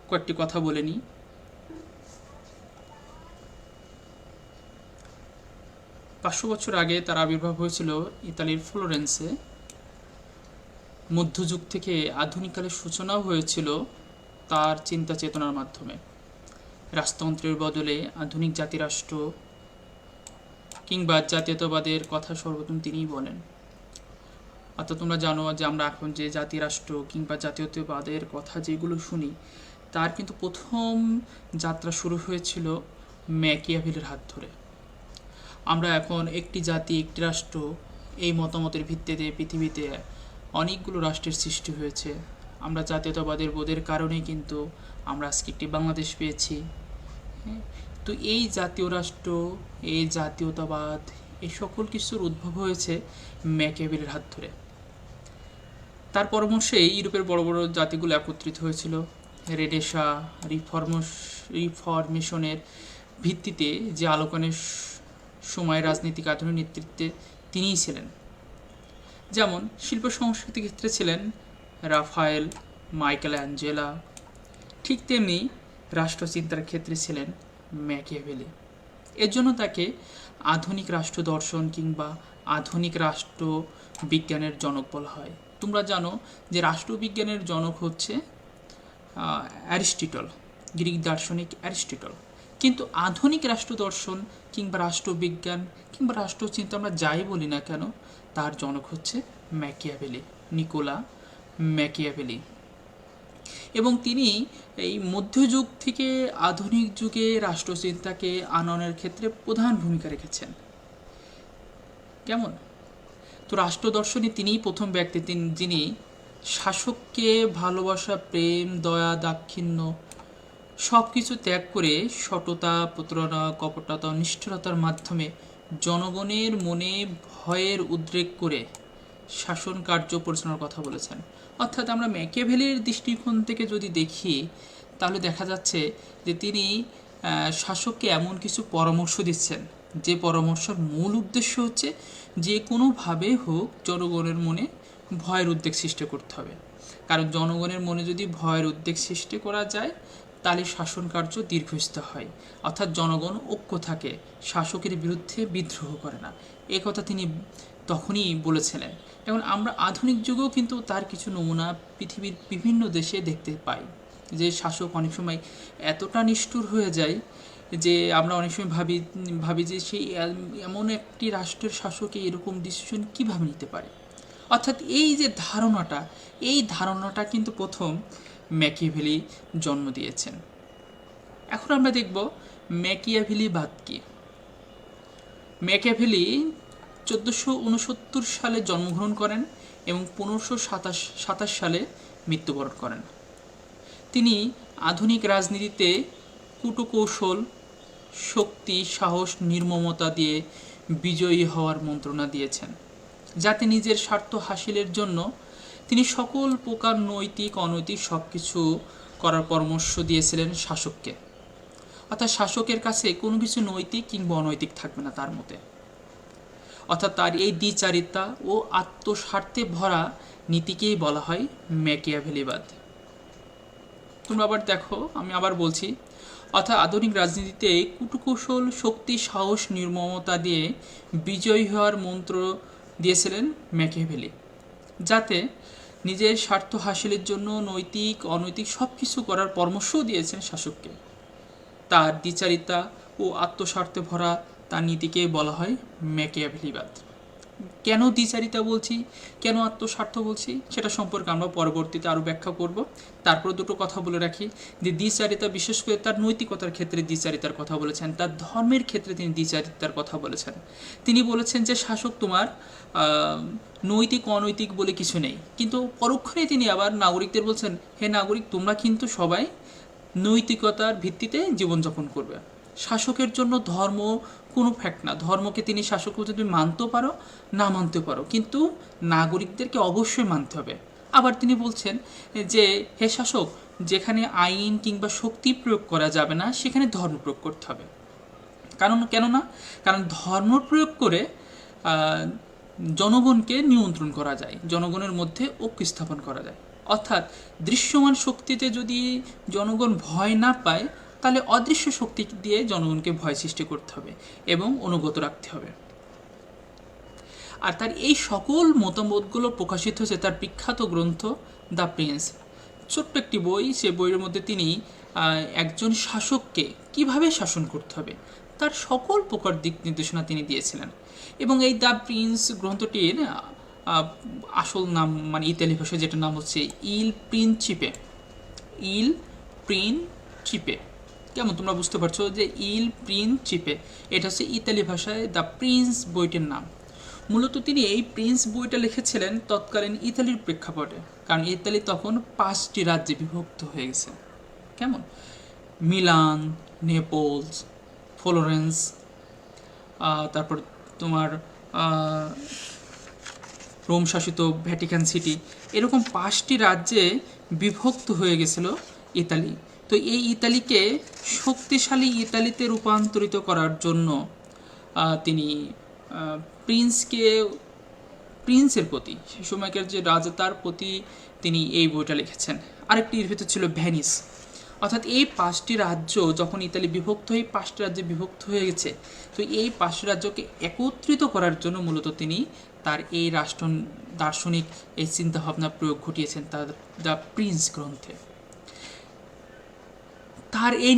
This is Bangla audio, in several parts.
কয়েকটি কথা বলে নিই। 500 বছর আগে তার আবির্ভাব হয়েছিল ইতালির ফ্লোরেন্সে। মধ্যযুগ থেকে আধুনিককালের সূচনাও হয়েছিল তার চিন্তা চেতনার মাধ্যমে। রাজতন্ত্রের বদলে আধুনিক জাতিরাষ্ট্র কিংবা জাতীয়তাবাদের কথা সর্বপ্রথম তিনিই বলেন। অর্থাৎ তোমরা জানো যে আমরা এখন যে জাতিরাষ্ট্র কিংবা জাতীয়তাবাদের কথা যেগুলো শুনি, তার কিন্তু প্রথম যাত্রা শুরু হয়েছিল ম্যাকিয়াভেলির হাত ধরে। আমরা এখন একটি জাতি একটি রাষ্ট্র এই মতামতের ভিত্তিতে পৃথিবীতে অনেকগুলো রাষ্ট্রের সৃষ্টি হয়েছে। আমরা জাতীয়তাবাদের বোধের কারণেই কিন্তু আমরা আজকে একটি বাংলাদেশ পেয়েছি। তো এই জাতীয় রাষ্ট্র, এই জাতীয়তাবাদ, এই সকল কিছুর উদ্ভব হয়েছে ম্যাকিয়াভেলির হাত ধরে। তার পরামর্শেই ইউরোপের বড় বড় জাতিগুলো একত্রিত হয়েছিল। রেনেসাঁ রিফরমেশনের ভিত্তিতে যে আলোচনার সময় রাজনৈতিক আধুনিক নেতৃত্বে তিনিই ছিলেন। যেমন শিল্প সংস্কৃতির ক্ষেত্রে ছিলেন রাফায়েল, মাইকেল অ্যাঞ্জেলা, ঠিক তেমনি রাষ্ট্রচিন্তার ক্ষেত্রে ছিলেন ম্যাকিয়াভেলি। এর জন্য তাকে আধুনিক রাষ্ট্র দর্শন কিংবা আধুনিক রাষ্ট্র বিজ্ঞানের জনক বলা হয়। তোমরা জানো যে রাষ্ট্রবিজ্ঞানের জনক হচ্ছে অ্যারিস্টটল, গ্রিক দার্শনিক অ্যারিস্টটল। কিন্তু আধুনিক রাষ্ট্র দর্শন কিংবা রাষ্ট্রবিজ্ঞান কিংবা রাষ্ট্রচিন্তা আমরা যাই বলি না কেন, তার জনক হচ্ছে ম্যাকিয়াভেলি, নিকোলা ম্যাকিয়াভেলি। এবং তিনি এই মধ্যযুগ থেকে আধুনিক যুগে রাষ্ট্রচিন্তাকে আনয়নের ক্ষেত্রে প্রধান ভূমিকা রেখেছেন। কেমন? তো রাষ্ট্র দর্শনে তিনিই প্রথম ব্যক্তি যিনি শাসককে ভালোবাসা, প্রেম, দয়া, দাক্ষিণ্য সব কিছু ত্যাগ করে সততা, প্রতারণা, কপটতা, নিষ্ঠুরতার মাধ্যমে জনগণের মনে ভয়ের উদ্রেক করে শাসন কার্য পরিচালনার কথা বলেছেন। অর্থাৎ আমরা ম্যাকিয়াভেলির দৃষ্টিকোণ থেকে যদি দেখি, তাহলে দেখা যাচ্ছে যে তিনি শাসককে এমন কিছু পরামর্শ দিচ্ছেন যে পরামর্শের মূল উদ্দেশ্য হচ্ছে যে কোনোভাবে হোক জনগণের মনে ভয়ের উদ্বেগ সৃষ্টি করতে হবে। কারণ জনগণের মনে যদি ভয়ের উদ্বেগ সৃষ্টি করা যায়, তাহলে শাসন কার্য দীর্ঘস্থায়ী হয়। অর্থাৎ জনগণ ঐক্য থাকে, শাসকের বিরুদ্ধে বিদ্রোহ করে না। এ কথা তিনি তখনই বলেছিলেন। এবং আমরা আধুনিক যুগেও কিন্তু তার কিছু নমুনা পৃথিবীর বিভিন্ন দেশে দেখতে পাই, যে শাসক অনেক সময় এতটা নিষ্ঠুর হয়ে যায় যে আমরা অনেক সময় ভাবি যে সেই এমন একটি রাষ্ট্রের শাসক এরকম ডিসিশন কীভাবে নিতে পারে। অর্থাৎ এই যে ধারণাটা, এই ধারণাটা কিন্তু প্রথম ম্যাকিয়াভেলি জন্ম দিয়েছেন। এখন আমরা দেখব ম্যাকিয়াভেলিবাদ কি। ম্যাকিয়াভেলি 1469 সালে জন্মগ্রহণ করেন এবং 1527 সালে মৃত্যুবরণ করেন। তিনি আধুনিক রাজনীতিতে কূটকৌশল, শক্তি, সাহস, নির্মমতা দিয়ে বিজয়ী হওয়ার মন্ত্রণা দিয়েছেন, যাতে নিজের স্বার্থ হাসিলের জন্য তিনি সকল প্রকার নৈতিক অনৈতিক সব কিছু করার পরামর্শ দিয়েছিলেন শাসককে। অর্থাৎ শাসকের কাছে কোনো কিছু নৈতিক কিংবা অনৈতিক থাকবে না তার মতে। অর্থাৎ তার এই দ্বিচারিতা ও আত্মস্বার্থে ভরা নীতিকেই বলা হয় ম্যাকিয়াভেলিবাদ। তোমরা আবার দেখো, আমি আবার বলছি, অর্থাৎ আধুনিক রাজনীতিতে কূটকৌশল, শক্তি, সাহস, নির্মমতা দিয়ে বিজয়ী হওয়ার মন্ত্র দিয়েছিলেন ম্যাকিয়াভেলি, যাতে নিজের স্বার্থ হাসিলের জন্য নৈতিক অনৈতিক সব কিছু করার পরামর্শও দিয়েছেন শাসককে। তার দ্বিচারিতা ও আত্মস্বার্থে ভরা তার নীতিকে বলা হয় ম্যাকিয়াভেলিবাদ। কেন দ্বিচারিতা বলছি, কেন আত্মস্বার্থ বলছি, সেটা সম্পর্কে আমরা পরবর্তীতে আরও ব্যাখ্যা করব। তারপর দুটো কথা বলে রাখি যে দ্বিচারিতা বিশেষ করে তার নৈতিকতার ক্ষেত্রে দ্বিচারিতার কথা বলেছেন, তার ধর্মের ক্ষেত্রে তিনি দ্বিচারিতার কথা বলেছেন। তিনি বলেছেন যে শাসক, তোমার নৈতিক অনৈতিক বলে কিছু নেই, কিন্তু পরক্ষণে তিনি আবার নাগরিকদের বলছেন, হে নাগরিক, তোমরা কিন্তু সবাই নৈতিকতার ভিত্তিতে জীবনযাপন করবে। শাসকের জন্য ধর্ম কোনো ফ্যাক্ট না। ধর্মকে তিনি শাসক বলতে তুমি মানতেও পারো, না মানতেও পারো, কিন্তু নাগরিকদেরকে অবশ্যই মানতে হবে। আবার তিনি বলছেন যে হে শাসক, যেখানে আইন কিংবা শক্তি প্রয়োগ করা যাবে না, সেখানে ধর্ম প্রয়োগ করতে হবে। কারণ ধর্ম প্রয়োগ করে জনগণকে নিয়ন্ত্রণ করা যায়, জনগণের মধ্যে ঐক্য স্থাপন করা যায়। অর্থাৎ দৃশ্যমান শক্তিতে যদি জনগণ ভয় না পায়, তাহলে অদৃশ্য শক্তি দিয়ে জনগণকে ভয় সৃষ্টি করতে হবে এবং অনুগত রাখতে হবে। আর তার এই সকল মতামতগুলো প্রকাশিত হয়েছে তার বিখ্যাত গ্রন্থ দ্য প্রিন্স। ছোট্ট একটি বই, সে বইয়ের মধ্যে তিনি একজন শাসককে কিভাবে শাসন করতে হবে তার সকল প্রকার দিক নির্দেশনা তিনি দিয়েছিলেন। এবং এই দ্য প্রিন্স গ্রন্থটির আসল নাম, মানে ইতালি ভাষায় যেটা নাম হচ্ছে ইল প্রিনচিপে। ইল প্রিনচিপে, কেমন তোমরা বুঝতে পারছো যে ইল প্রিনচিপে এটা হচ্ছে ইতালি ভাষায় দ্য প্রিন্স বইটির নাম। মূলত তিনি এই প্রিন্স বইটা লিখেছিলেন তৎকালীন ইতালির প্রেক্ষাপটে, কারণ ইতালি তখন 5টি রাজ্যে বিভক্ত হয়ে গেছে। কেমন? মিলান, নেপলস, ফ্লোরেন্স, তারপর তোমার রোম শাসিত ভ্যাটিকান সিটি, এরকম 5টি রাজ্যে বিভক্ত হয়ে গেছিল ইতালি। তো এই ইতালিকে শক্তিশালী ইতালিতে রূপান্তরিত করার জন্য তিনি প্রিন্সের প্রতি, সে সময়কার যে রাজা তার প্রতি তিনি এই বইটা লিখেছেন। আরেকটি এর ভিতর ছিল ভেনিস। অর্থাৎ এই 5টি রাজ্য যখন ইতালি বিভক্ত হয়ে 5টি রাজ্যে বিভক্ত হয়ে গেছে, তো এই 5টি রাজ্যকে একত্রিত করার জন্য মূলত তিনি তার এই রাষ্ট্র দার্শনিক এই চিন্তাভাবনা প্রয়োগ ঘটিয়েছেন তার দ্য প্রিন্স গ্রন্থে। তার এই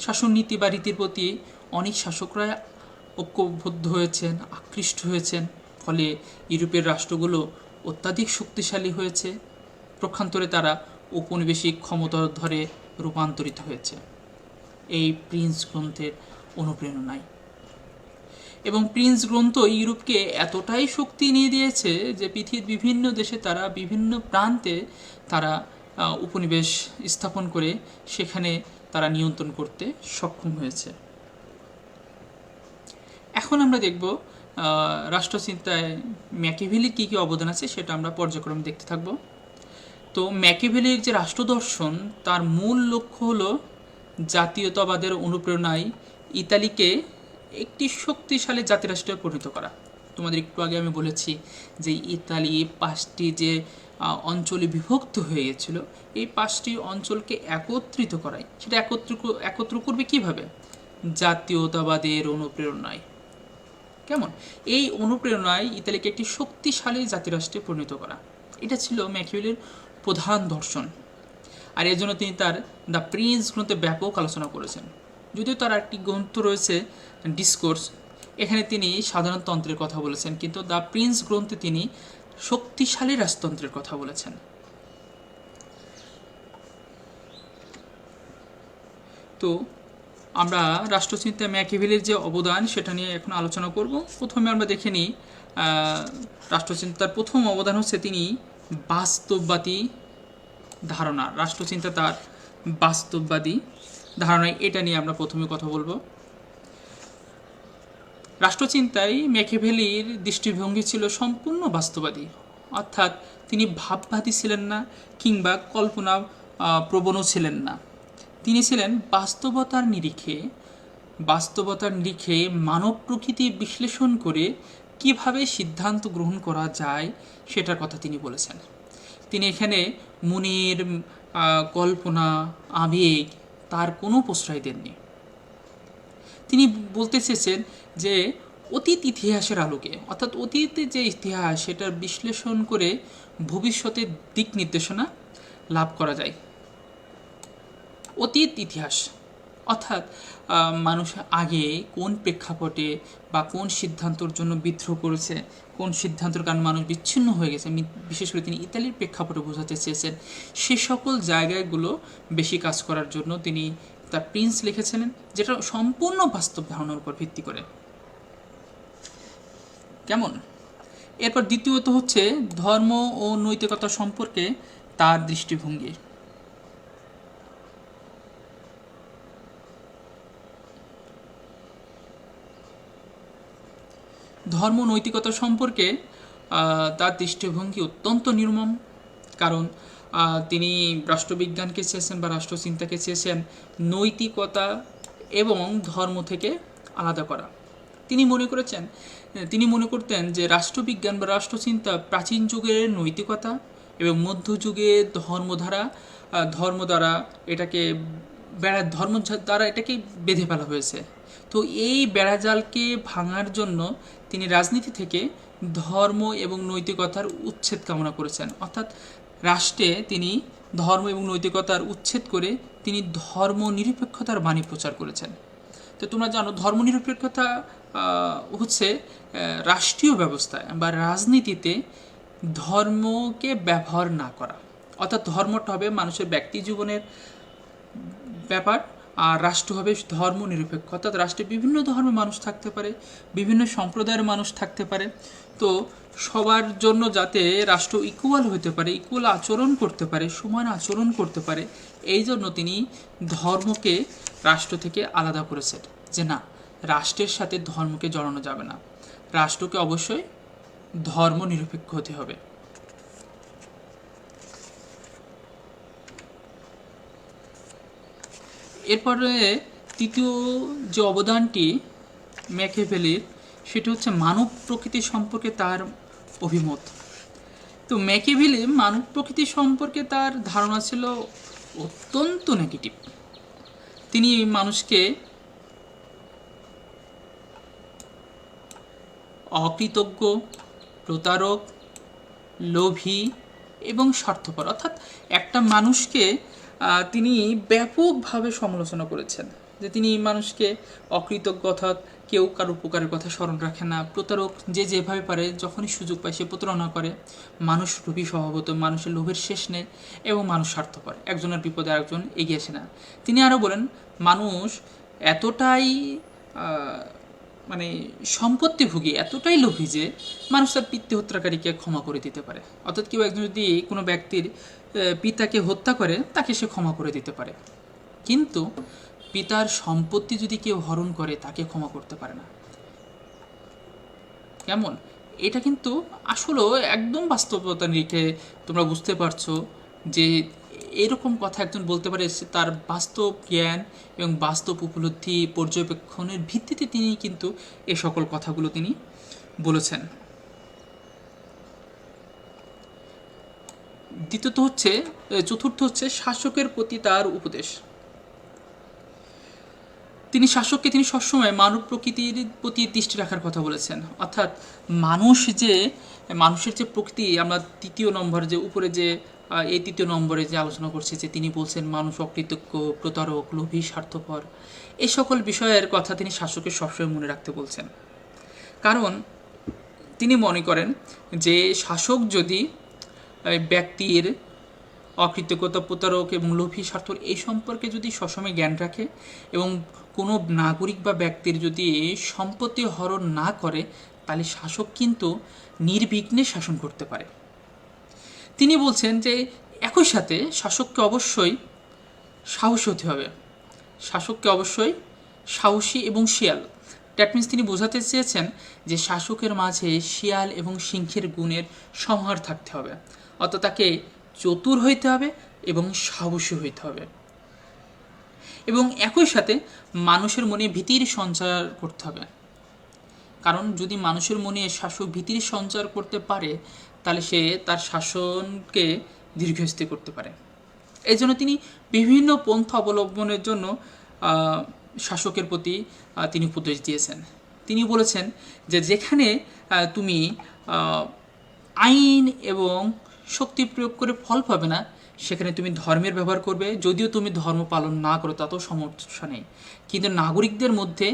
শাসন নীতি বা রীতির প্রতি অনেক শাসকরা ঐক্যবদ্ধ হয়েছেন, আকৃষ্ট হয়েছেন। ফলে ইউরোপের রাষ্ট্রগুলো অত্যাধিক শক্তিশালী হয়েছে, পক্ষান্তরে তারা ঔপনিবেশিক ক্ষমতার ধরে রূপান্তরিত হয়েছে এই প্রিন্স গ্রন্থের অনুপ্রেরণায়। এবং প্রিন্স গ্রন্থ ইউরোপকে এতটাই শক্তি নিয়ে দিয়েছে যে পৃথিবীর বিভিন্ন দেশে তারা বিভিন্ন প্রান্তে তারা উপনিবেশ স্থাপন করে সেখানে তারা নিয়ন্ত্রণ করতে সক্ষম হয়েছে। এখন আমরা দেখব রাষ্ট্রচিন্তায় ম্যাকিয়াভেলির কী কী অবদান আছে, সেটা আমরা পর্যায়ক্রমে দেখতে থাকব। তো ম্যাকিয়াভেলির যে রাষ্ট্রদর্শন, তার মূল লক্ষ্য হলো জাতীয়তাবাদের অনুপ্রেরণায় ইতালিকে একটি শক্তিশালী জাতিরাষ্ট্রে পরিণত করা। তোমাদের একটু আগে আমি বলেছি যে ইতালি 5টি যে অঞ্চলে বিভক্ত হয়ে গেছিল, এই 5টি অঞ্চলকে একত্রিত করায়। সেটা একত্র করবে কিভাবে? জাতীয়তাবাদের অনুপ্রেরণায়। কেমন? এই অনুপ্রেরণায় ইতালিকে একটি শক্তিশালী জাতিরাষ্ট্রে পরিণত করা, এটা ছিল ম্যাকিয়াভেলির প্রধান দর্শন। আর এর জন্য তিনি তার দ্য প্রিন্স গ্রন্থে ব্যাপক আলোচনা করেছেন। যদিও তার একটি গ্রন্থ রয়েছে ডিসকোর্স, এখানে তিনি সাধারণতন্ত্রের কথা বলেছেন, কিন্তু দ্য প্রিন্স গ্রন্থে তিনি শক্তিশালী রাজতন্ত্রের কথা বলেছেন। তো আমরা রাষ্ট্রচিন্তায় ম্যাকিয়াভেলির যে অবদান সেটা নিয়ে এখন আলোচনা করব। প্রথমে আমরা দেখে নিই রাষ্ট্রচিন্তার প্রথম অবদান হচ্ছে তিনি বাস্তববাদী ধারণা। রাষ্ট্রচিন্তা তার বাস্তববাদী ধারণা, এটা নিয়ে আমরা প্রথমে কথা বলবো। রাষ্ট্রচিন্তায় ম্যাকিয়াভেলির দৃষ্টিভঙ্গি ছিল সম্পূর্ণ বাস্তববাদী, অর্থাৎ তিনি ভাববাদী ছিলেন না কিংবা কল্পনা প্রবণও ছিলেন না। তিনি ছিলেন বাস্তবতার নিরিখে মানব প্রকৃতি বিশ্লেষণ করে কিভাবে সিদ্ধান্ত গ্রহণ করা যায় সেটার কথা তিনি বলেছেন। তিনি এখানে মনের কল্পনা, আবেগ তার কোনো প্রশ্রয় দেননি। তিনি বলতে চেয়েছেন যে অতীত ইতিহাসের আলোকে, অর্থাৎ অতীতে যে ইতিহাস সেটার বিশ্লেষণ করে ভবিষ্যতের দিক নির্দেশনা লাভ করা যায়। অতীত ইতিহাস অর্থাৎ মানুষ আগে কোন প্রেক্ষাপটে বা কোন সিদ্ধান্তর জন্য বিদ্রোহ করেছে, কোন সিদ্ধান্তের কারণে মানুষ বিচ্ছিন্ন হয়ে গেছে, বিশেষ করে তিনি ইতালির প্রেক্ষাপটে বোঝাতে চেয়েছেন। সে সকল জায়গাগুলো বেশি কাজ করার জন্য তিনি তার প্রিন্স লিখেছিলেন, যেটা সম্পূর্ণ বাস্তব ধারণার উপর ভিত্তি করে। কেমন? এরপর দ্বিতীয়ত হচ্ছে ধর্ম ও নৈতিকতা সম্পর্কে তার দৃষ্টিভঙ্গি। ধর্ম নৈতিকতা সম্পর্কে তার দৃষ্টিভঙ্গি অত্যন্ত নির্মম, কারণ তিনি রাষ্ট্রবিজ্ঞানকে চেয়েছেন বা রাষ্ট্রচিন্তাকে চেয়েছেন নৈতিকতা এবং ধর্ম থেকে আলাদা করা। তিনি মনে করতেন যে রাষ্ট্রবিজ্ঞান বা রাষ্ট্রচিন্তা প্রাচীন যুগের নৈতিকতা এবং মধ্যযুগে ধর্ম দ্বারা এটাকে ধর্ম দ্বারা এটাকে বেঁধে ফেলা হয়েছে। তো এই বেড়াজালকে ভাঙার জন্য তিনি রাজনীতি থেকে ধর্ম এবং নৈতিকতার উচ্ছেদ কামনা করেছেন। অর্থাৎ রাষ্ট্রে তিনি ধর্ম এবং নৈতিকতার উচ্ছেদ করে তিনি ধর্ম নিরপেক্ষতার বাণী প্রচার করেছেন। তো তোমরা জানো ধর্মনিরপেক্ষতা হচ্ছে রাষ্ট্রীয় ব্যবস্থায় বা রাজনীতিতে ধর্মকে ব্যবহার না করা। অর্থাৎ ধর্মটা হবে মানুষের ব্যক্তি জীবনের ব্যাপার, আর রাষ্ট্র হবে ধর্ম নিরপেক্ষ। অর্থাৎ রাষ্ট্রে বিভিন্ন ধর্মের মানুষ থাকতে পারে, বিভিন্ন সম্প্রদায়ের মানুষ থাকতে পারে। তো সবার জন্য যাতে রাষ্ট্র ইকুয়াল হতে পারে, ইকুয়াল আচরণ করতে পারে, সমান আচরণ করতে পারে, এই জন্য তিনি ধর্মকে রাষ্ট্র থেকে আলাদা করেছেন, যে না, রাষ্ট্রের সাথে ধর্মকে জড়ানো যাবে না, রাষ্ট্রকে অবশ্যই ধর্ম নিরপেক্ষ হতে হবে। এরপরে তৃতীয় যে অবদানটি ম্যাকিয়াভেলির, সেটি হচ্ছে মানব প্রকৃতি সম্পর্কে তার অভিমত। তো ম্যাকিয়াভেলি মানব প্রকৃতি সম্পর্কে তার ধারণা ছিল অত্যন্ত নেগেটিভ। তিনি মানুষকে অকৃতজ্ঞ, প্রতারক, লোভী এবং স্বার্থপর, অর্থাৎ একটা মানুষকে তিনি ব্যাপকভাবে সমালোচনা করেছেন, যে তিনি মানুষকে অকৃতজ্ঞ, অর্থাৎ কেউ কারো উপকারের কথা স্মরণ রাখে না, প্রতারক, যে যেভাবে পারে যখনই সুযোগ পায় সে প্রতারণা করে, মানুষ লোভী স্বভাবত, মানুষের লোভের শেষ নেই, এবং মানুষ স্বার্থপর, একজনের বিপদে আরেকজন এগিয়ে আসে না। তিনি আরও বলেন মানুষ এতটাই মানে সম্পত্তিভোগী, এতটাই লোভী যে মানুষ তার পিতৃ হত্যাকারীকে ক্ষমা করে দিতে পারে। অর্থাৎ কেউ একজন যদি কোনো ব্যক্তির পিতাকে হত্যা করে তাকে সে ক্ষমা করে দিতে পারে, কিন্তু পিতার সম্পত্তি যদি কেউ হরণ করে তাকে ক্ষমা করতে পারে না। কেমন? এটা কিন্তু আসলে একদম বাস্তবতা রেখে তোমরা বুঝতে পারছো যে এরকম কথা একজন বলতে পারে, তার বাস্তব জ্ঞান এবং বাস্তব উপলব্ধি পর্যবেক্ষণের ভিত্তিতে তিনি কিন্তু এই সকল কথাগুলো তিনি বলেছেন। চতুর্থ হচ্ছে শাসকের প্রতি তার উপদেশ। তিনি সবসময় মানব প্রকৃতির প্রতি দৃষ্টি রাখার কথা বলেছেন। অর্থাৎ মানুষের যে প্রকৃতি, আমরা তৃতীয় নম্বর যে উপরে যে এই তৃতীয় নম্বরে যে আলোচনা করছি, যে তিনি বলছেন মানুষ অকৃতজ্ঞ, প্রতারক, লোভী, স্বার্থপর, এই সকল বিষয়ের কথা তিনি শাসকের সবসময় মনে রাখতে বলছেন। কারণ তিনি মনে করেন যে শাসক যদি ব্যক্তির অকৃতজ্ঞতা, প্রতারক এবং লোভী, স্বার্থ এই সম্পর্কে যদি সবসময় জ্ঞান রাখে এবং কোনো নাগরিক বা ব্যক্তির যদি সম্পত্তি হরণ না করে, তাহলে শাসক কিন্তু নির্বিঘ্নে শাসন করতে পারে। তিনি বলছেন যে একই সাথে শাসককে অবশ্যই সাহসী হতে হবে, শাসককে অবশ্যই সাহসী এবং শিয়াল। দ্যাট মিনস তিনি বোঝাতে চেয়েছেন যে শাসকের মাঝে শিয়াল এবং সিংহের গুণের সমাহার থাকতে হবে। অর্থাৎ তাকে চতুর হইতে হবে এবং সাহসী হইতে হবে, এবং একই সাথে মানুষের মনে ভীতির সঞ্চার করতে হবে। কারণ যদি মানুষের মনে শাসক ভীতির সঞ্চার করতে পারে, তাহলে সে তার শাসনকে দীর্ঘস্থায়ী করতে পারে। এই জন্য তিনি বিভিন্ন পন্থা অবলম্বনের জন্য শাসকের প্রতি তিনি উপদেশ দিয়েছেন। তিনি বলেছেন যে যেখানে তুমি আইন এবং শক্তি প্রয়োগ করে ফল পাবে না, সেখানে তুমি ধর্মের ব্যবহার করবে। যদিও তুমি ধর্ম পালন না করো তাতেও সমস্যা নেই, কিন্তু নাগরিকদের মধ্যে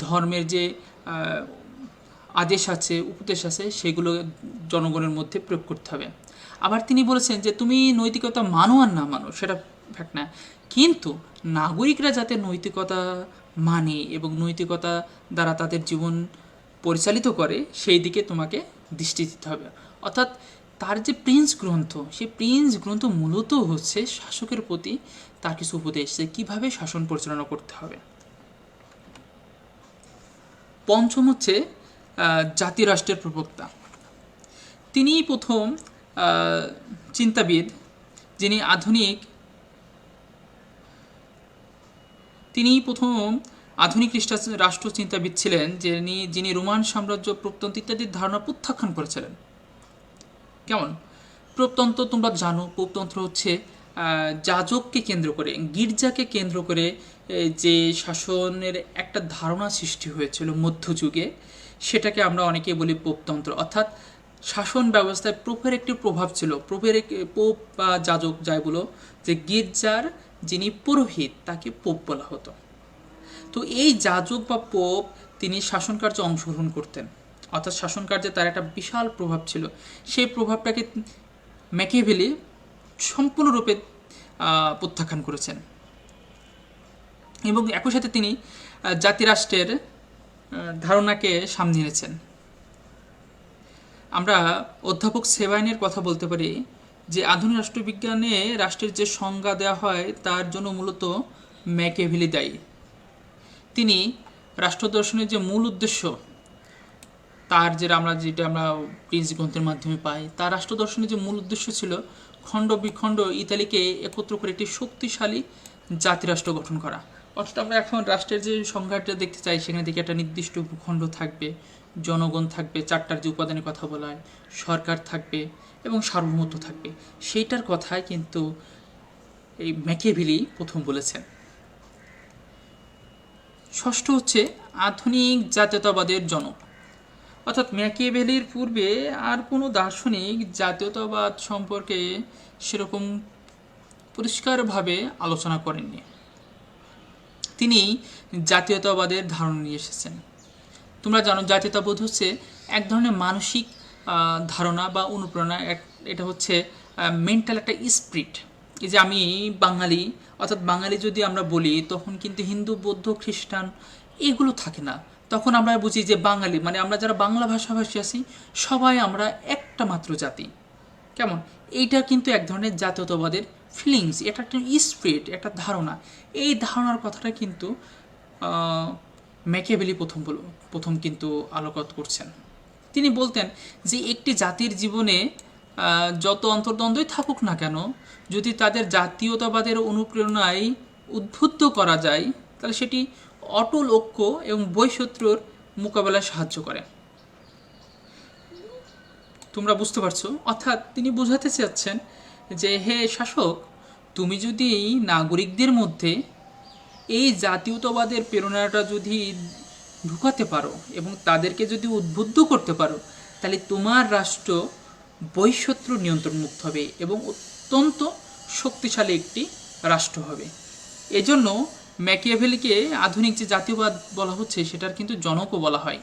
ধর্মের যে আদেশ আছে, উপদেশ আছে, সেগুলো জনগণের মধ্যে প্রয়োগ করতে হবে। আবার তিনি বলেছেন যে তুমি নৈতিকতা মানো আর না মানো সেটা ফ্যাক্ট না, কিন্তু নাগরিকরা যাতে নৈতিকতা মানে এবং নৈতিকতা দ্বারা তাদের জীবন পরিচালিত করে, সেই দিকে তোমাকে দৃষ্টি দিতে হবে। অর্থাৎ তার যে প্রিন্স গ্রন্থ, সেই প্রিন্স গ্রন্থ মূলত হচ্ছে শাসকের প্রতি তার কিছু উপদেশ, যে কীভাবে শাসন পরিচালনা করতে হবে। পঞ্চম হচ্ছে জাতি রাষ্ট্রের প্রবক্তা। তিনি প্রথম চিন্তাবিদ যিনি আধুনিক রাষ্ট্র চিন্তাবিদ ছিলেন, যিনি রোমান সাম্রাজ্য, প্রত্যন্ত ইত্যাদির ধারণা প্রত্যাখ্যান করেছিলেন। কেমন? পোপতন্ত্র তোমরা জানো, পোপতন্ত্র হচ্ছে যাজককে কেন্দ্র করে, গির্জাকে কেন্দ্র করে যে শাসনের একটা ধারণা সৃষ্টি হয়েছিল মধ্যযুগে, সেটাকে আমরা অনেকে বলি পোপতন্ত্র। অর্থাৎ শাসন ব্যবস্থায় পোপের একটি প্রভাব ছিল। পোপ বা যাজক যাই বলো, যে গির্জার যিনি পুরোহিত তাকে পোপ বলা হতো। তো এই যাজক বা পোপ তিনি শাসন কার্যে অংশগ্রহণ করতেন, অর্থাৎ শাসন কার্যে তার একটা বিশাল প্রভাব ছিল। সেই প্রভাবটাকে ম্যাকিয়াভেলি সম্পূর্ণরূপে প্রত্যাখ্যান করেছেন এবং একই সাথে তিনি জাতিরাষ্ট্রের ধারণাকে সামনে এনেছেন। আমরা অধ্যাপক সেবায়নের কথা বলতে পারি যে আধুনিক রাষ্ট্রবিজ্ঞানে রাষ্ট্রের যে সংজ্ঞা দেওয়া হয় তার জন্য মূলত ম্যাকিয়াভেলি দায়ী। তিনি রাষ্ট্রদর্শনের যে মূল উদ্দেশ্য, তার যেটা আমরা প্রিন্স গ্রন্থের মাধ্যমে পাই, তার রাষ্ট্রদর্শনের যে মূল উদ্দেশ্য ছিল খণ্ড বিখণ্ড ইতালিকে একত্র করে একটি শক্তিশালী জাতিরাষ্ট্র গঠন করা। অর্থাৎ আমরা এখন রাষ্ট্রের যে সংজ্ঞাটা দেখতে চাই, সেখানে দেখি একটা নির্দিষ্ট ভূখণ্ড থাকবে, জনগণ থাকবে, চারটার যে উপাদানের কথা বলা হয়, সরকার থাকবে এবং সার্বভৌমত্ব থাকবে। সেইটার কথাই কিন্তু এই ম্যাকিয়াভেলি প্রথম বলেছেন। ষষ্ঠ হচ্ছে আধুনিক জাতীয়তাবাদের জনক। অর্থাৎ ম্যাকিয়াভেলির পূর্বে আর কোনো দার্শনিক জাতীয়তাবাদ সম্পর্কে সেরকম পরিষ্কারভাবে আলোচনা করেননি। তিনি জাতীয়তাবাদের ধারণা নিয়ে এসেছেন। তোমরা জানো জাতীয়তাবোধ হচ্ছে এক ধরনের মানসিক ধারণা বা অনুপ্রেরণা। এটা হচ্ছে মেন্টাল একটা স্পিরিট। এই যে আমি বাঙালি, অর্থাৎ বাঙালি যদি আমরা বলি তখন কিন্তু হিন্দু, বৌদ্ধ, খ্রিস্টান এগুলো থাকে না। তখন আমরা বুঝি যে বাঙালি মানে আমরা যারা বাংলা ভাষাভাষী আছি সবাই আমরা একটা মাত্র জাতি। কেমন? এইটা কিন্তু এক ধরনের জাতীয়তাবাদের ফিলিংস, এটা একটা স্পিরিট, একটা ধারণা। এই ধারণার কথাটা কিন্তু ম্যাকিয়াভেলি প্রথম কিন্তু আলোকপাত করছেন। তিনি বলতেন যে একটি জাতির জীবনে যত অন্তর্দ্বন্দ্বই থাকুক না কেন, যদি তাদের জাতীয়তাবাদের অনুপ্রেরণায় উদ্বুদ্ধ করা যায় তাহলে সেটি অটল ঐক্য এবং বৈচিত্র্যের মোকাবেলায় সাহায্য করে। তোমরা বুঝতে পারছো? অর্থাৎ তিনি বোঝাতে চাচ্ছেন যে হে শাসক, তুমি যদি নাগরিকদের মধ্যে এই জাতীয়তাবাদের প্রেরণাটা যদি ঢুকাতে পারো এবং তাদেরকে যদি উদ্বুদ্ধ করতে পারো, তাহলে তোমার রাষ্ট্র বৈচিত্র্য নিয়ন্ত্রণ মুক্ত হবে এবং অত্যন্ত শক্তিশালী একটি রাষ্ট্র হবে। এজন্য ম্যাকিয়াভেলিকে আধুনিক যে জাতীয়বাদ বলা হচ্ছে সেটার কিন্তু জনকও বলা হয়।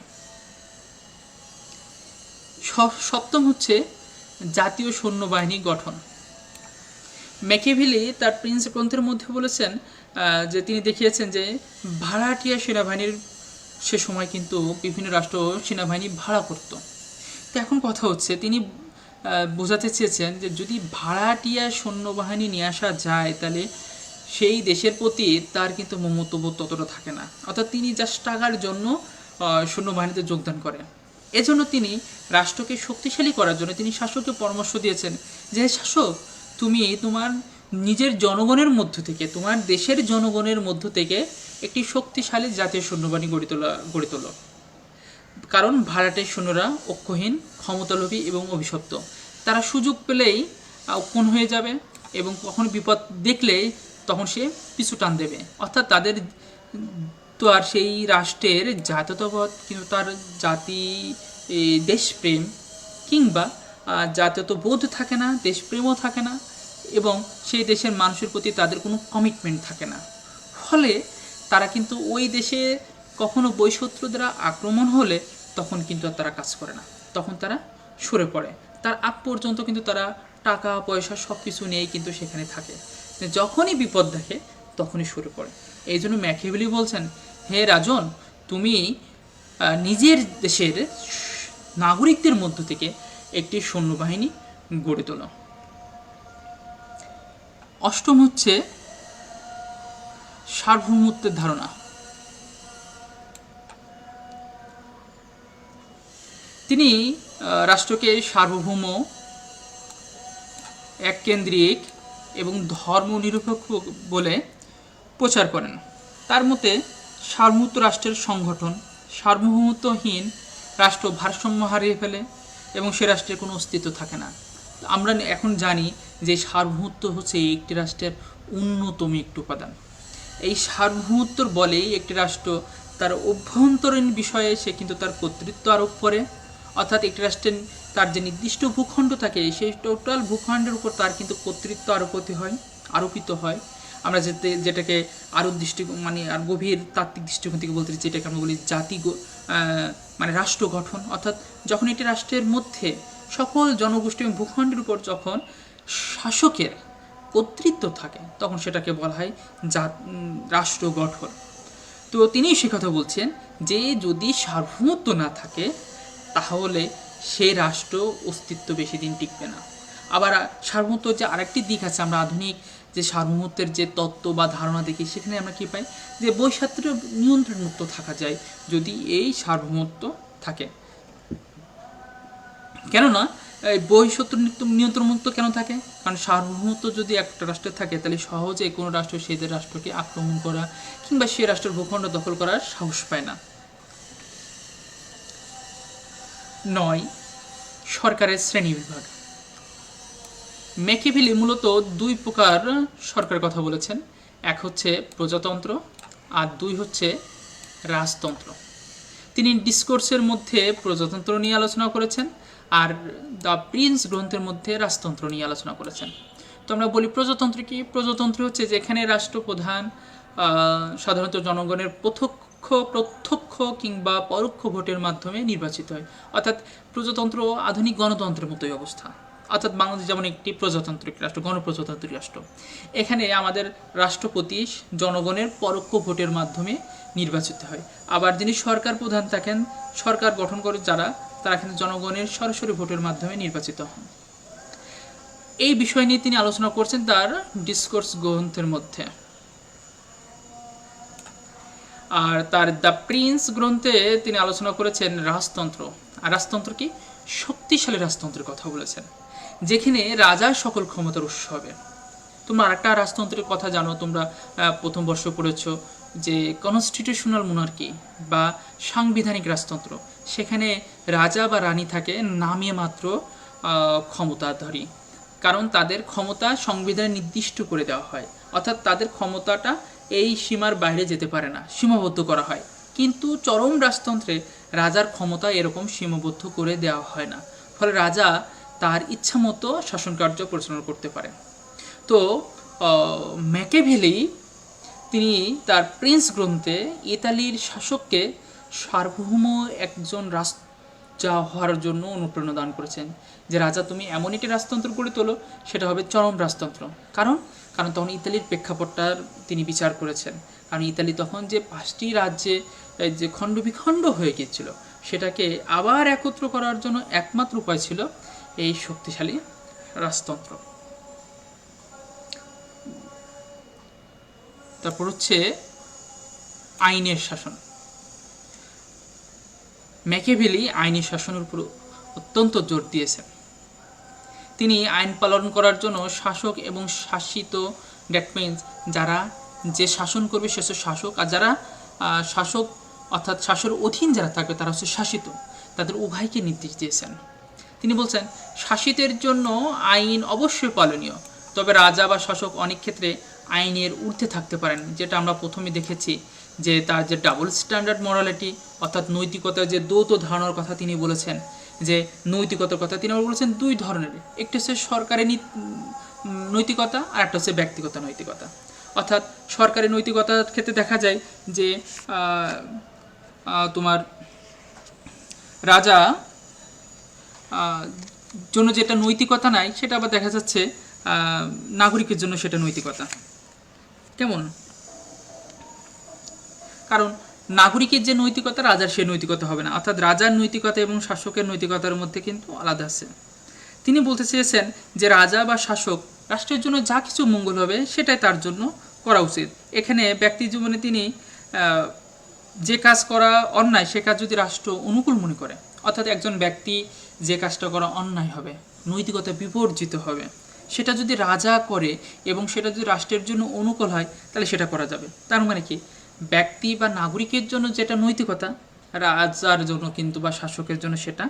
সপ্তম হচ্ছে জাতীয় সৈন্যবাহিনী গঠন। ম্যাকিয়াভেলি তার প্রিন্স গ্রন্থের মধ্যে বলেছেন যে তিনি দেখিয়েছেন যে ভাড়াটিয়া সেনাবাহিনীর সে সময় কিন্তু বিভিন্ন রাষ্ট্র সেনাবাহিনী ভাড়া করত। তো এখন কথা হচ্ছে তিনি বোঝাতে চেয়েছেন যে যদি ভাড়াটিয়া সৈন্যবাহিনী নিয়ে আসা যায় তাহলে সেই দেশের প্রতি তার কিন্তু মমত্ববোধ ততটা থাকে না। অর্থাৎ তিনি জাস্ট টাকার জন্য সৈন্যবাহিনীতে যোগদান করেন। এজন্য তিনি রাষ্ট্রকে শক্তিশালী করার জন্য তিনি শাসককে পরামর্শ দিয়েছেন যে শাসক, তুমি তোমার নিজের জনগণের মধ্য থেকে, তোমার দেশের জনগণের মধ্য থেকে একটি শক্তিশালী জাতীয় সৈন্যবাহিনী গড়ে তোলো। কারণ ভাড়াটের সৈন্যরা অক্ষহীন, ক্ষমতালোভী এবং অভিশপ্ত। তারা সুযোগ পেলেই অক্ষণ হয়ে যাবে এবং কখনো বিপদ দেখলেই তখন সে পিছু টান দেবে। অর্থাৎ তাদের তো আর সেই রাষ্ট্রের জাতীয়তাবাদ কিন্তু তার জাতি দেশপ্রেম কিংবা জাতীয়তাবোধ থাকে না, দেশপ্রেমও থাকে না এবং সেই দেশের মানুষের প্রতি তাদের কোনো কমিটমেন্ট থাকে না। ফলে তারা কিন্তু ওই দেশে কখনো বৈচিত্র্য দ্বারা আক্রমণ হলে তখন কিন্তু আর তারা কাজ করে না, তখন তারা সরে পড়ে। তার আগ পর্যন্ত কিন্তু তারা টাকা পয়সা সব কিছু নিয়েই কিন্তু সেখানে থাকে। যখনই বিপদ দেখে তখনই সরে পড়ে। এই জন্য ম্যাকিয়াভেলি বলছেন, হে রাজন, তুমি নিজের দেশের নাগরিকদের মধ্য থেকে একটি সৈন্যবাহিনী গড়ে তোলো। অষ্টম হচ্ছে সার্বভৌমত্বের ধারণা। তিনি রাষ্ট্রকে সার্বভৌম, এককেন্দ্রিক এবং ধর্মনিরপেক্ষ বলে প্রচার করেন। তার মতে সার্বভৌম রাষ্ট্রের সংগঠন সার্বভৌমত্বহীন রাষ্ট্র ভারসাম্য হারিয়ে ফেলে এবং সে রাষ্ট্রের কোনো অস্তিত্ব থাকে না। আমরা এখন জানি যে সার্বভৌমত্ব হচ্ছে একটি রাষ্ট্রের অন্যতম একটি উপাদান। এই সার্বভৌমত্বর বলেই একটি রাষ্ট্র তার অভ্যন্তরীণ বিষয়ে সে কিন্তু তার কর্তৃত্ব আরোপ করে, অর্থাৎ একটি রাষ্ট্রের তার যে নির্দিষ্ট ভূখণ্ড থাকে সেই টোটাল ভূখণ্ডের উপর তার কিন্তু কর্তৃত্ব আরোপিত হয়। আমরা যেটাকে আরও মানে আর গভীর তাত্ত্বিক দৃষ্টিকোণ থেকে বলতে চাই, যেটাকে আমরা বলি মানে রাষ্ট্র গঠন। অর্থাৎ যখন একটি রাষ্ট্রের মধ্যে সকল জনগোষ্ঠী এবং ভূখণ্ডের উপর যখন শাসকের কর্তৃত্ব থাকে তখন সেটাকে বলা হয় রাষ্ট্র গঠন। তো তিনি সে কথা বলছেন যে যদি সার্বভৌমত্ব না থাকে তাহলে সে রাষ্ট্র অস্তিত্ব বেশি দিন টিকবে না। আবার সার্বভৌমত্বর যে আরেকটি দিক আছে, আমরা আধুনিক যে সার্বভৌমত্বের যে তত্ত্ব বা ধারণা দেখি সেখানে আমরা কী পাই, যে বৈশাত্র্য নিয়ন্ত্রণমুক্ত থাকা যায় যদি এই সার্বভৌমত্ব থাকে। কেননা বহিঃশত্রু নিয়ন্ত্রণমুক্ত কেন থাকে? কারণ সার্বভৌমত্ব যদি একটা রাষ্ট্রে থাকে তাহলে সহজে কোনো রাষ্ট্র সেই রাষ্ট্রকে আক্রমণ করা কিংবা সে রাষ্ট্রের ভূখণ্ড দখল করার সাহস পায় না। 9. সরকারের শ্রেণীবিভাগ। ম্যাকিয়াভেলি মূলত দুই প্রকার সরকারের কথা বলেছেন, এক হচ্ছে প্রজাতন্ত্র আর দুই হচ্ছে রাজতন্ত্র। তিনি ডিসকোর্সের মধ্যে প্রজাতন্ত্র নিয়ে আলোচনা করেছেন আর দ্য প্রিন্স গ্রন্থের মধ্যে রাজতন্ত্র নিয়ে আলোচনা করেছেন। তো আমরা বলি প্রজাতন্ত্র কি? প্রজাতন্ত্র হচ্ছে যেখানে রাষ্ট্রপ্রধান সাধারণত জনগণের প্রত্যক্ষ কিংবা পরোক্ষ ভোটের মাধ্যমে নির্বাচিত হয়। অর্থাৎ প্রজাতন্ত্র আধুনিক গণতন্ত্রের মতোই অবস্থা। অর্থাৎ বাংলাদেশ যেমন একটি প্রজাতান্ত্রিক রাষ্ট্র, গণপ্রজাতান্ত্রিক রাষ্ট্র, এখানে আমাদের রাষ্ট্রপতি জনগণের পরোক্ষ ভোটের মাধ্যমে নির্বাচিত হয়। আবার যিনি সরকার প্রধান থাকেন, সরকার গঠন করে তারা কিন্তু জনগণের সরাসরি ভোটের মাধ্যমে নির্বাচিত হন। এই বিষয় নিয়ে তিনি আলোচনা করছেন তার ডিসকোর্স গ্রন্থের মধ্যে। আর তার দ্য প্রিন্স গ্রন্থে তিনি আলোচনা করেছেন রাজতন্ত্র। আর রাজতন্ত্র কি? শক্তিশালী রাজতন্ত্রের কথা বলেছেন, যেখানে রাজার সকল ক্ষমতার উৎস হবে। তোমরা আরেকটা রাজতন্ত্রের কথা জানো, তোমরা প্রথম বর্ষ পড়েছ যে কনস্টিটিউশনাল মোনার্কি বা সাংবিধানিক রাজতন্ত্র। সেখানে রাজা বা রানী থাকে নামে মাত্র ক্ষমতাধারী, কারণ তাদের ক্ষমতা সংবিধানে নির্দিষ্ট করে দেওয়া হয়, অর্থাৎ তাদের ক্ষমতাটা এই সীমার বাইরে যেতে পারে না, সীমাবদ্ধ করা হয়। কিন্তু চরম রাজতন্ত্রে রাজার ক্ষমতা এরকম সীমাবদ্ধ করে দেওয়া হয় না, ফলে রাজা তার ইচ্ছামতো শাসনকার্য পরিচালনা করতে পারে। তো ম্যাকিয়াভেলি তিনি তার প্রিন্স গ্রন্থে ইতালির শাসককে সার্বভৌম একজন রাজা হওয়ার জন্য অনুপ্রেরণা দান করেছেন, যে রাজা তুমি এমন একটি রাজতন্ত্র গড়ে তোলো সেটা হবে চরম রাজতন্ত্র। কারণ তখন ইতালির প্রেক্ষাপটটার তিনি বিচার করেছেন। কারণ ইতালি তখন যে 5টি রাজ্যে যে খণ্ড বিখণ্ড হয়ে গিয়েছিল সেটাকে আবার একত্র করার জন্য একমাত্র উপায় ছিল এই শক্তিশালী রাজতন্ত্র। তারপর হচ্ছে আইনের শাসন। ম্যাকিয়াভেলি আইনি শাসনের উপর অত্যন্ত জোর দিয়েছেন। তিনি আইন পালন করার জন্য শাসক এবং শাসিত, দ্যাট মিনস যারা যে শাসন করবে সে হচ্ছে শাসক, আর যারা শাসক অর্থাৎ শাসনের অধীন যারা থাকবে তারা হচ্ছে শাসিত, তাদের উভয়কে নির্দেশ দিয়েছেন। তিনি বলছেন শাসিতের জন্য আইন অবশ্যই পালনীয়, তবে রাজা বা শাসক অনেক ক্ষেত্রে আইনের ঊর্ধ্বে থাকতে পারেন, যেটা আমরা প্রথমে দেখেছি যে তার যে ডাবল স্ট্যান্ডার্ড মরালিটি অর্থাৎ নৈতিকতার যে দ্বৈত ধারণার কথা তিনি বলেছেন, যে নৈতিকতার কথা তিনি বলেছেন দুই ধরনের, একটি হচ্ছে সরকারি নৈতিকতা আর একটা হচ্ছে ব্যক্তিগত নৈতিকতা। অর্থাৎ সরকারি নৈতিকতার ক্ষেত্রে দেখা যায় যে তোমার রাজা জন্য যেটা নৈতিকতা নাই সেটা আবার দেখা যাচ্ছে নাগরিকের জন্য সেটা নৈতিকতা। কেমন? কারণ নাগরিকের যে নৈতিকতা রাজার সে নৈতিকতা হবে না, অর্থাৎ রাজার নৈতিকতা এবং শাসকের নৈতিকতার মধ্যে কিন্তু আলাদা আছে। তিনি বলতে চেয়েছেন যে রাজা বা শাসক রাষ্ট্রের জন্য যা কিছু মঙ্গল হবে সেটাই তার জন্য করা উচিত। এখানে ব্যক্তি জীবনে তিনি যে কাজ করা অন্যায় সে কাজ যদি রাষ্ট্র অনুকূল মনে করে, অর্থাৎ একজন ব্যক্তি যে কাজটা করা অন্যায় হবে, নৈতিকতা বিবর্জিত হবে, সেটা যদি রাজা করে এবং সেটা যদি রাষ্ট্রের জন্য অনুকূল হয় তাহলে সেটা করা যাবে। তার মানে কি, ব্যক্তি বা নাগরিকের জন্য যেটা নৈতিকতা রাজার জন্য কিন্তু বা শাসকের জন্য সেটা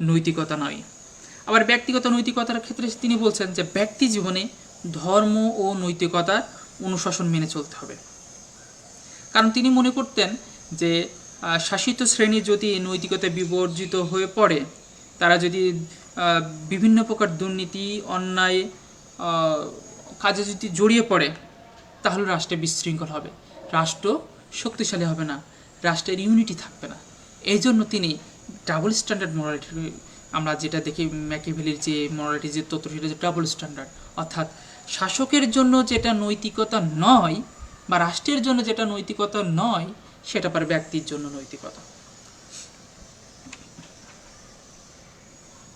নৈতিকতা নয়। আবার ব্যক্তিগত নৈতিকতার ক্ষেত্রে তিনি বলছেন যে ব্যক্তি জীবনে ধর্ম ও নৈতিকতার অনুশাসন মেনে চলতে হবে। কারণ তিনি মনে করতেন যে শাসিত শ্রেণী যদি নৈতিকতা বিবর্জিত হয়ে পড়ে, তারা যদি বিভিন্ন প্রকার দুর্নীতি অন্যায় কাজে যদি জড়িয়ে পড়ে, তাহলে রাষ্ট্রে বিশৃঙ্খল হবে, রাষ্ট্র শক্তিশালী হবে না, রাষ্ট্রের ইউনিটি থাকবে না। এই জন্য তিনি ডাবল স্ট্যান্ডার্ড মোরালিটি, আমরা যেটা দেখি ম্যাকিয়াভেলির যে মোরালিটি যে তত্ত্ব, সেটা যে ডাবল স্ট্যান্ডার্ড, অর্থাৎ শাসকের জন্য যেটা নৈতিকতা নয় বা রাষ্ট্রের জন্য যেটা নৈতিকতা নয়, সেটা পারে ব্যক্তির জন্য নৈতিকতা।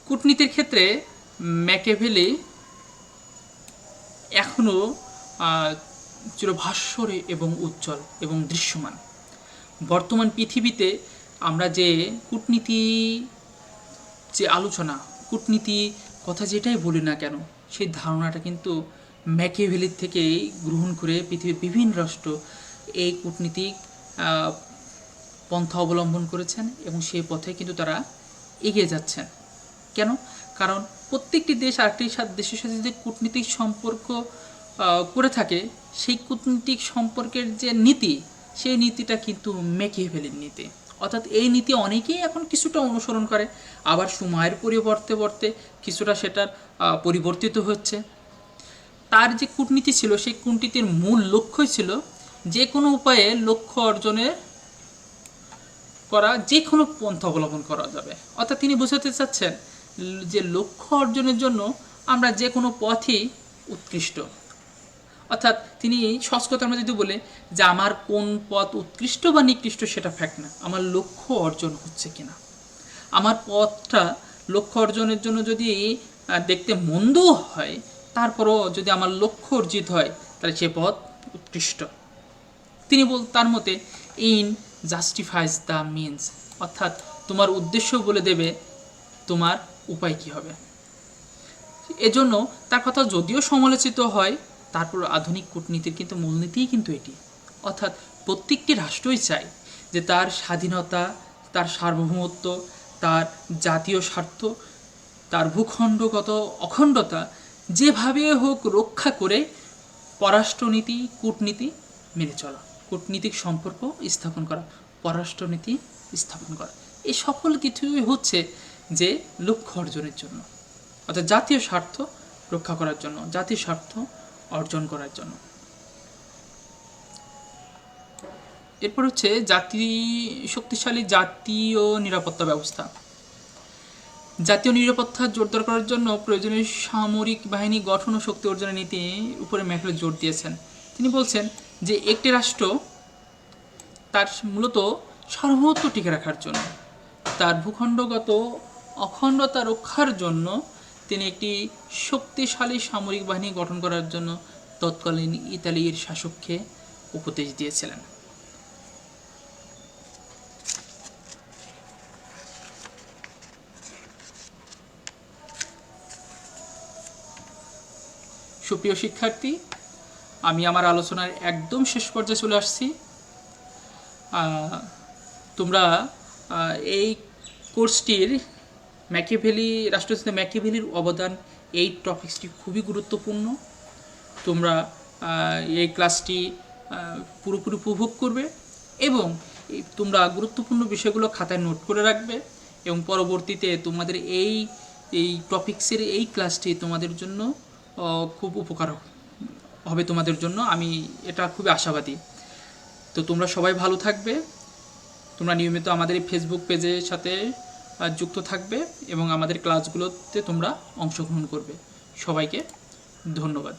কূটনীতির ক্ষেত্রে ম্যাকিয়াভেলি এখনও চিরভাস্বরে এবং উজ্জ্বল এবং দৃশ্যমান। বর্তমান পৃথিবীতে আমরা যে কূটনীতি যে আলোচনা, কূটনীতি কথা যেটাই বলি না কেন, সেই ধারণাটা কিন্তু ম্যাকিয়াভেলির থেকেই গ্রহণ করে পৃথিবীর বিভিন্ন রাষ্ট্র এই কূটনীতিক পন্থা অবলম্বন করেছেন এবং সেই পথে কিন্তু তারা এগিয়ে যাচ্ছেন। কেন? কারণ প্রত্যেকটি দেশ আরেকটি দেশের সাথে যদি কূটনীতিক সম্পর্ক করে থাকে, সেই কূটনীতিক সম্পর্কের যে নীতি, সেই নীতিটা কিন্তু ম্যাকিয়াভেলির নীতি। অর্থাৎ এই নীতি অনেকেই এখন কিছুটা অনুসরণ করে, আবার সময়ের পরিবর্তে কিছুটা সেটার পরিবর্তিত হচ্ছে। তার যে কূটনীতি ছিল, সেই কূটনীতির মূল লক্ষ্যই ছিল যে কোনো উপায়ে লক্ষ্য অর্জনের করা, যে কোনো পন্থা অবলম্বন করা যাবে। অর্থাৎ তিনি বোঝাতে চাচ্ছেন যে লক্ষ্য অর্জনের জন্য আমরা যে কোনো পথই উৎকৃষ্ট। অর্থাৎ তিনি সহজ কথার মধ্যে যদি বলে যে আমার কোন পথ উৎকৃষ্ট বা নিকৃষ্ট সেটা ফ্যাক্ট না, আমার লক্ষ্য অর্জন হচ্ছে কিনা। আমার পথটা লক্ষ্য অর্জনের জন্য যদি দেখতে মন্দও হয়, তারপরও যদি আমার লক্ষ্য অর্জিত হয়, তাহলে সে পথ উৎকৃষ্ট। তিনি তার মতে ইন জাস্টিফাইজ দ্য মিনস, অর্থাৎ তোমার উদ্দেশ্য বলে দেবে তোমার উপায় কি হবে। এজন্য তার কথা যদিও সমালোচিত হয়, তারপর আধুনিক কূটনীতির কিন্তু মূলনীতিই কিন্তু এটি। অর্থাৎ প্রত্যেকটি রাষ্ট্রই চায় যে তার স্বাধীনতা, তার সার্বভৌমত্ব, তার জাতীয় স্বার্থ, তার ভূখণ্ডগত অখণ্ডতা যেভাবে হোক রক্ষা করে পররাষ্ট্রনীতি, কূটনীতি মেনে চলা, কূটনীতিক সম্পর্ক স্থাপন করা, পররাষ্ট্রনীতি স্থাপন করা, এই সকল কিছুই হচ্ছে যে লক্ষ্য অর্জনের জন্য, অর্থাৎ জাতীয় স্বার্থ রক্ষা করার জন্য, জাতীয় স্বার্থ অর্জন করার জন্য। এরপর হচ্ছে শক্তিশালী জাতীয় নিরাপত্তা ব্যবস্থা। জাতীয় নিরাপত্তা জোরদার করার জন্য প্রয়োজনীয় সামরিক বাহিনী গঠন ও শক্তি অর্জনের নীতি উপরে ম্যাকিয়াভেলি জোর দিয়েছেন। তিনি বলছেন যে একটি রাষ্ট্র তার মূলত সার্বভৌমত্ব টিকে রাখার জন্য, তার ভূখণ্ডগত অখণ্ডতা রক্ষার জন্য তিনি একটি শক্তিশালী সামরিক বাহিনী গঠন করার জন্য তৎকালীন ইতালির শাসককে উপদেশ দিয়েছিলেন। সুপ্রিয় শিক্ষার্থী, আমি আমার আলোচনার একদম শেষ পর্যায়ে চলে আসছি। তোমরা এই কোর্সটির রাষ্ট্রনীতিতে ম্যাকিয়াভেলির অবদান, এই টপিক্সটি খুবই গুরুত্বপূর্ণ। তোমরা এই ক্লাসটি পুরোপুরি উপভোগ করবে এবং তোমরা গুরুত্বপূর্ণ বিষয়গুলো খাতায় নোট করে রাখবে এবং পরবর্তীতে তোমাদের এই টপিক্সের এই ক্লাসটি তোমাদের জন্য খুব উপকার হবে তোমাদের জন্য, আমি এটা খুবই আশাবাদী। তো তোমরা সবাই ভালো থাকবে, তোমরা নিয়মিত আমাদের এই ফেসবুক পেজের সাথে যুক্ত থাকবে এবং আমাদের ক্লাসগুলোতে তোমরা অংশগ্রহণ করবে। সবাইকে ধন্যবাদ।